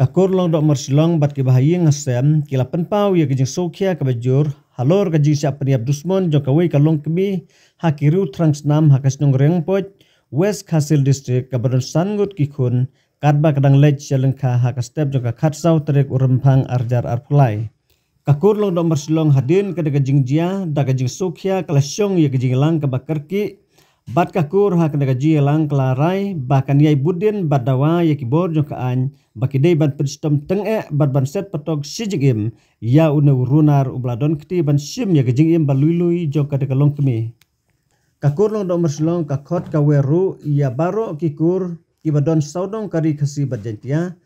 Kakur long dok mersilong bat ke bahayi ngasem kila penpau ya kejing sokia kabajur halor kejing siap peniap dusmon jong kawai kalong kemi hakiru transnam hakas nong rengpoj West Kasil District kabadon sangut kikun kadba kadang lej selengka hakas step jong katsau terek urempang arjar arpulai. Kakur long dok mersilong hadin kada kejing jia da kejing sokia kalasyong ya kejing lang kabakarki bat kakur ha kada kejing lang kelarai bahkan yai budin bat dawa ya kibor jong kaan bakidei ban penstom teng'e ban set patok sijigim ya une urunar ubladon kti ban sim ya kejing im balului jong kada kalong kemi. Kakur long dok mersilong kakot kaweru ya baro kikur ibadon saudong kari kasi bajentia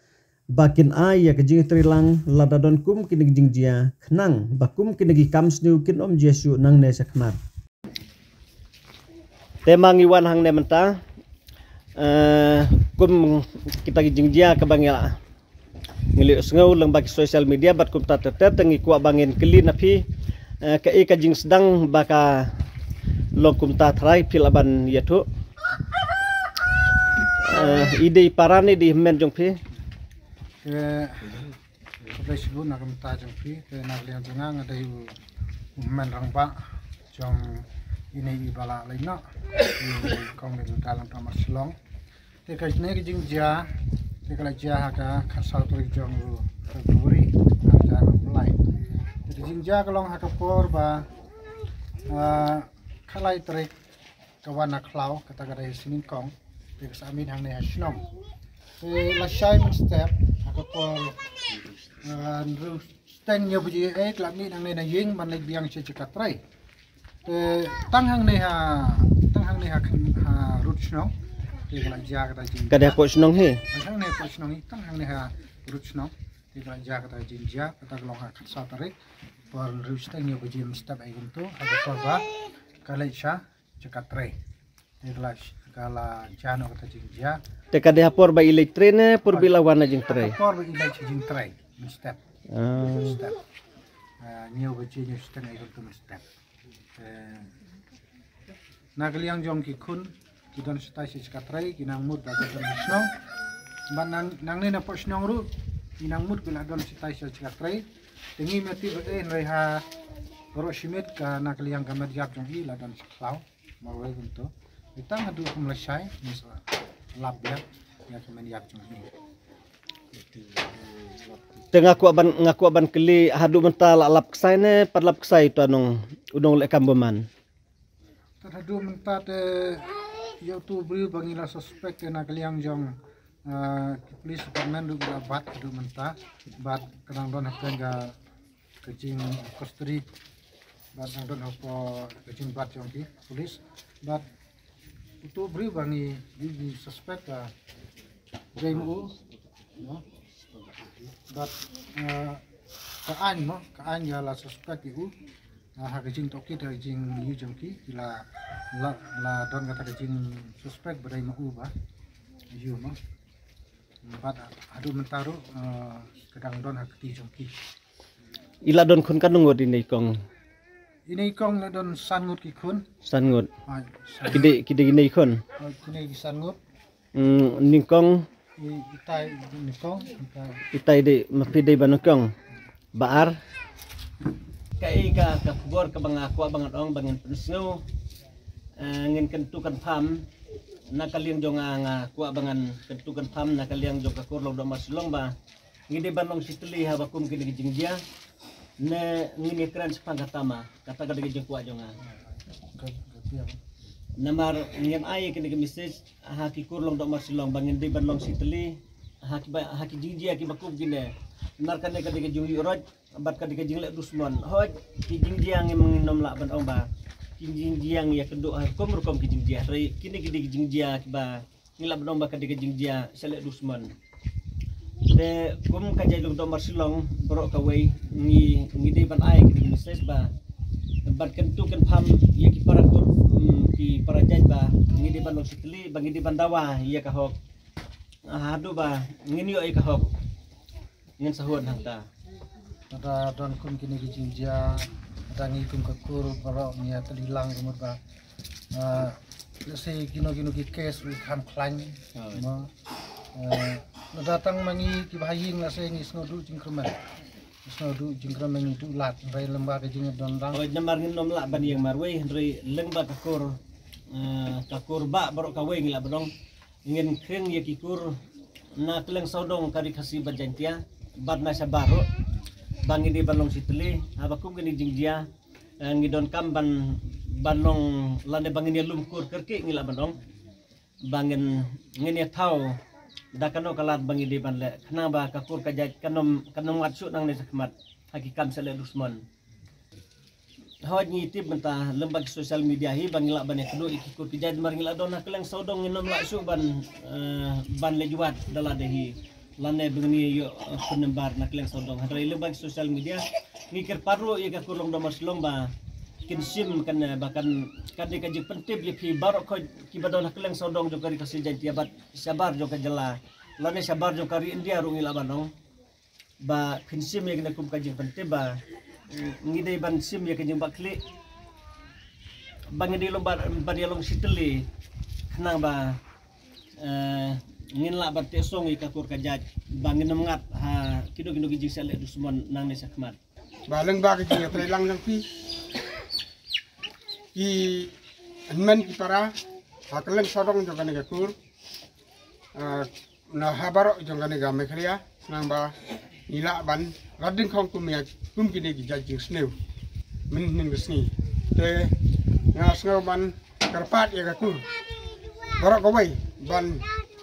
bakin ai ya kejing trilang ladadon kum kini kejing jia kenang bakum kini kams niu kin om jesu nang ne sakmar. Temang iwan hang ne mentah kum kita kejing jia kabangela ngeli sengau lang bagi sosial media bat kum tatet tengi kuak bangin kelin api ke kejing sedang baka long kum tatrai pilaban yatu ide parane di men jong pi ke Facebook nak minta jong pi ke nak liang jengang ada yu men rang ba jong ini ibala lainnya di komen dalam kamar selong te ka ne jing ja te kala ja ka khasal to jong Februari ada mulai te jing ja kalong ha por ba khalai trek kawana klau kata kada sinin kong te samin hang ne hasnom te la shai mun step ha por ru sten yo buji la mi hang ne na ying man le biang che chakatrai tang hang ne ha rut snong te kala ja kata jing kada ko snong he hang ne ko snong tang hang ne ha rut snong te kala ja kata jing ja kata long ha khatsa tarik por rut sten yo buji mustap ai gunto aga por ba kala cha chakatre te kala jano kata jing ja te kada por ba elektrine por bilawan jing tray por ba ilai jing tray mustap mustap nyo buji nyo sten ai gunto mustap nagaliang jong ki kun ki don stai si katrai ki nang mut da don snong ban nang ne na po snong ru ki nang mut gula don stai si katrai tengi meti be en ha ro shimit ka nagaliang gamat yap jong hi la don klau marwai gunto itang adu kum la shai mis lab ya kemen yap jong hi tengah ngaku aban keli hadu mental lap ksai ne padlap ksai tu anong udong le kamboman hadu mental te yo tu bri bangila suspek na kaliang jong police department du bat hadu mental bat kadang don hapen ga kejing custody bat don hapo kejing bat jong ki police bat tu bri bangi di suspek ga JMU no bat kaan ya la suspek itu ha kejing toki dari jing yu jongki la don kata kejing suspek berai mau ba yu ma bat adu mentaru kadang don ha keti jongki ila don kun kanung di nei kong ini kong la don sangut ki kun sangut kide nei kon kine sangut ningkong itai nikong itai de mapide banokong baar kai ka kabor ka bangaku abangan ong bangin pensno ngin kentukan pam nakaliang jong nga ku abangan kentukan pam nakaliang jong kakur lo do maslong ba ngide banong sitli ha bakum kini jingjia ne ngini kran sepang katama kata kada jong ku jong namar ngem ai kini ke message haki kurlong dok masilong bangin di banlong siteli haki jingjia ki bakum gine nar kan ka de jungi roj bat ka de jingle dusmon hoj ki jingjia ngem nom la ban ong ba ki jingjia ya keduk kom rukom ki jingjia ri kini ki jingjia ki ba ngila ban ong ba ka de jingjia sele dusmon de kum ka jai dok masilong bro ka wei ngi de ban ai ki message ba bat kentukan pam ya ki parakur ki parajaj ba ngidi ban sitli bang ngidi bandawa iya ka hok hadu ba ngin yo ka hok ngin sahun hangta ada don kun kini ki jingjia ada ngi kum kakur baro nia telilang rumur ba let's say kino ki case with ham klan ma datang mangi kibahing la sengi snodu jingkremen snodu jingkremen itu lat rai lembaga jingat dondang oh namar ngin nom la ban yang marwe rai lengba kakur ba barok kawe ngila badong ingin kring ya kikur na keleng sodong kari kasih bajantia bad na sabaro bangin di balong situli abakum gini jingjia ngidon kamban banong lande bangin ya lumkur kerki ngila badong bangin ngin ya tau dakano kalat bangin di banle kenapa kakur kajat kanom ngatsu nang nesa kemat hakikam sele dusman hawat ngitip mentah lembag sosial media hi bangila ban ekdo ikikur kejad marngila dona keleng sodong nginom la su ban lejuat dala dehi lane begini yo penembar nak keleng sodong hadrai lembag sosial media ngikir paru ya kakurong domos lomba kinsim kan bahkan kadi kaji pentip ya pi barok ko kibadona keleng sodong jo kari kasih janji abat sabar jo kajela lane sabar jo kari India rungila banong ba kinsim ya kena kum kaji pentip ba ngidai ban sim ya kajing bakli bangin di lomba barialong situli kenang ba ngin la batte song ikakur kajaj bangin mengat ha kido gijing sale dusmon nang nesa kemat baleng ba kajing trelang nang pi ki anmen ki para hakeleng sodong jongane gakur na habaro jongane ga mekria nang ba nila ban rading khong kum kini ki jajing snew min ning sni te ngasngo ban karpat ya gakur barok kawai ban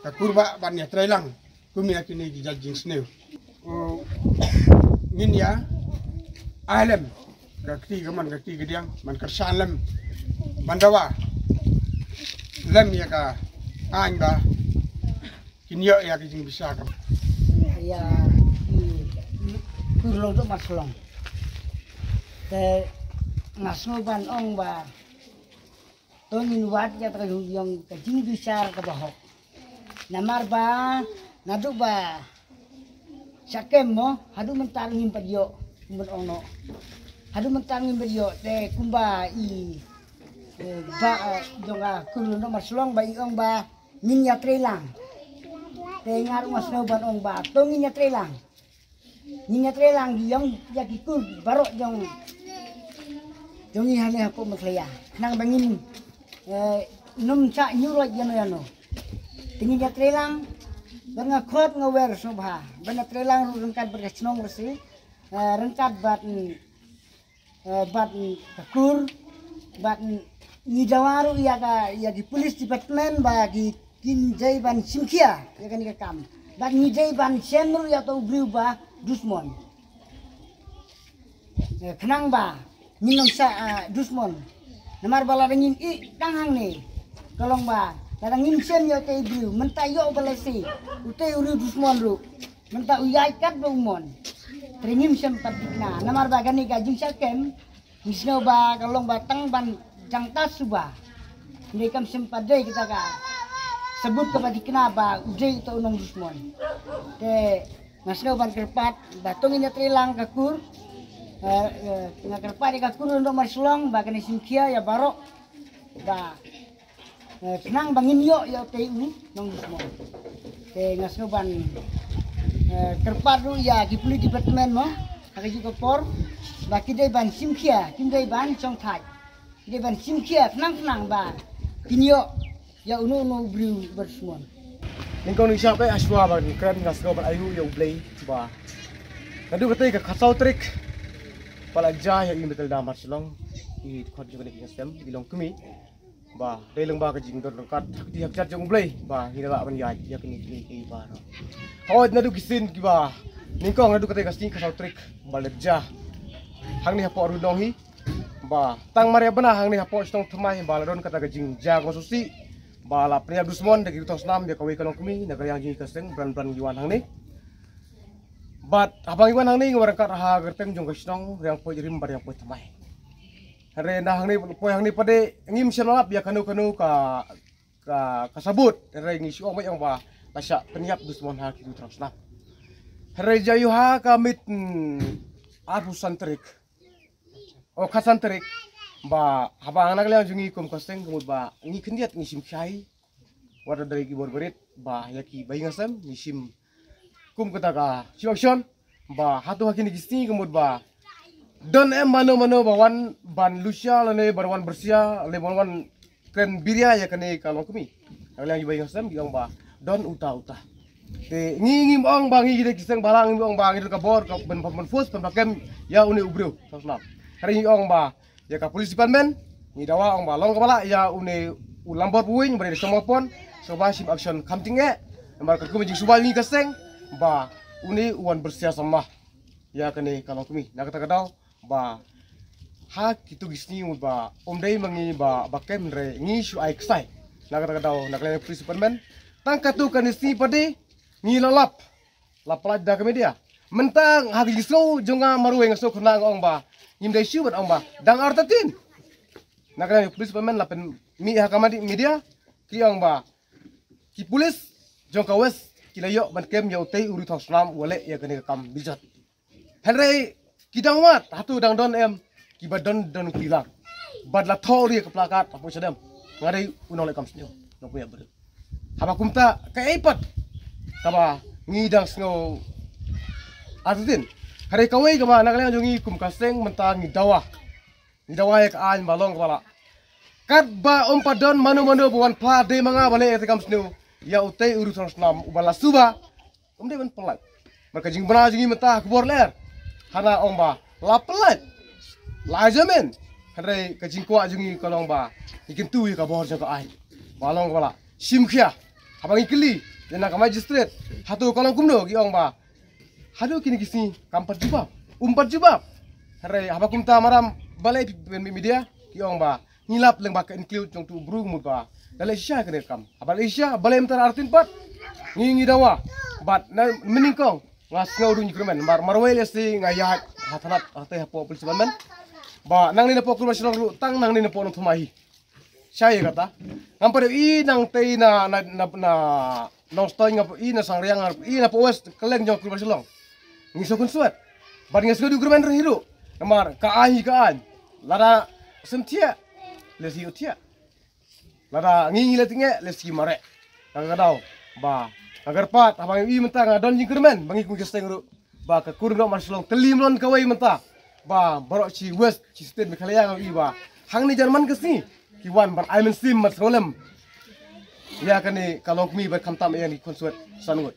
gakur ba ban ya trelang kum ya kini ki jajing snew ngin ya alem gakti gediang man kersan lem bandawa lem ya ka anga kinyo ya kijing bisa ka ya kurlo do maslong te ngasno ban ong ba tongin wat ya ta yung kijing bisa ka bahok namar ba nadu ba sakem mo hadu mentarngin padyo mun ono hadu mentarngin padyo te kumba i ba jonga kurlo do maslong ba iong ba ninya trelang te ngar masno ban ong ba tongin nya trelang yang yakikur barok jong jongi hane hako maklaya nang bangin num cha nyuro yano tingin ya trelang banga khot ngower sobha bana trelang rengkat berkasnong resi rengkat bat kakur bat ni jawaru ya di polis department bagi kinjai ban simkia ya kan kam bat ni jai ban semru ya to berubah dusmon kenang ba minum sa dusmon namar bala ringin i tanghang ni kolong ba kadang ngimsen yo te ibu menta yo balesi ute uri dusmon ru menta uyai kat ba umon tringim sem patikna namar ba gani gajing sakem misno ba kolong ba tang ban jangtas suba ndekam sem padai kita ka sebut kepatikna ba uje to unong dusmon te nasno ban kerpat batung ini trilang kakur nga kerpat kakur untuk maslong ba kani simkia ya barok ba kenang bangin yo ya TU nong semua te nasno ban kerpat ru ya di puli departemen mo kaki juga por ba kidai ban simkia kidai ban chongthai kidai ban simkia kenang ba kinyo ya unu bru bersemon ningkong ning siapa aswa ban kran ngasgo ban ayu yo play ba kadu katay ka khasau trik pala ja ya betul damar silong i khot juga ning system bilong kumi ba releng ba ka jing don kat di hak chat jong play ba hinala ban ya kini ba hawat nadu kisin ki ba ningkong nadu katay ka sing khasau trik balet ja hang ni hapo rudong hi ba tang maria bana hang ni hapo stong thmai baladon kata ka jing ja ngosusi bala pria dusmon dari tos nam dia kawai kalong kami negara yang jing kaseng brand yuan hang ni bat abang yuan hang ni ngwarangkat ha gerteng jong kasnong yang poi rim bar yang poi tamai hare na hang ni poi hang ni pade ngim senalap ya kanu ka kasabut hare ngi siong yang ba pasya peniap dusmon ha kitu tos nam hare jayu ha kamit arusan trik o kasan trik ba habang anak liang jungi kum kosteng kumud ba ngi kendiat ngi simchai wadah dari kibor berit bah yaki bayi ngasem misim kum ketaka siwaksion bah hatu hakini gisni kemud bah don mano bawan ban lucia lane barwan bersia le barwan kren biria ya kene kalong kami yang bayi ngasem bilang bah don uta te ngi ong bang ngi kiseng balang ong bang itu kabor ka ben fus ben pakem ya uni ubro sosnam hari ngi ong ba ya ka polisi department ngi dawa ong ba long kepala ya uni ulambor puing beri semua pon soba sim action kamting embar ka kumjing suba ngi kaseng ba uni uan bersia sama ya kene kalau kami nak kata kadau ba ha kitu gisni ba dai mangi ba bakem re ngi su ai ksai nak kata kadau nak le polisi department tang katu kan isi pade ngi lalap laplat da kami dia mentang hagi so jonga maruwe ngaso khna ong ba nyim dai siu bat ong ba dang artatin nakana police pemen lapen mi hakamadi media ki ong ba ki police jong ka wes ki layo ban kem yo tei uri thok snam wale ya kene kam bijat henry ki dang mat hatu dang don em ki badon don kilang bad la thori ka plakat apo sedem ngadai unole kam snyo no puya ber haba kumta ka eipat kaba ngidang snow atin hari kawai kaba nakala jongi kum kaseng mentang ngidawa ya kaan balong kepala kat ba padon manu buan pla de manga bale et kam snow ya utai urusan snam ubala suba de ban pelat mereka jing bana jingi mentah kubor ler hana omba la pelat la jamin hari kajing kwa jingi kolong ba ikin tu ka bor jang ka ai balong kepala simkhia habang ikli dena ka magistrate hatu kolong kumno gi ong ba hadu kini kisi kampat jubab umpat jubab hare haba kumta maram balai media gi ong ba ngilap leng ba ka include jong tu bru mut ba dalai sya kene kam haba isya balai mentar artin pat ngi dawa bat na meningkong ngas ngau dun kremen marwel esti ngayat hatanat ate hapo polisi ban ba nang ni na po kurma silong tang nang ni na po nang tumahi saya kata ngampare i nang tei na nong stoi ngap i na sangriang i na po wes keleng jong kurma silong ngiso kun suat bar nges du kurman hiru namar ka an lara sentia lesi utia lara ngingi letinge lesi mare kadau ba agar pat abang i mentang don jing kurman bangi kun gesteng ru ba ka kurno mar silong telim lon kawai menta ba borok ci wes ci state mekhaliang i ba hang ni Jerman kesni kiwan bar aimen sim mat solem ya kani kalong mi bar kamtam yang konsuat sanut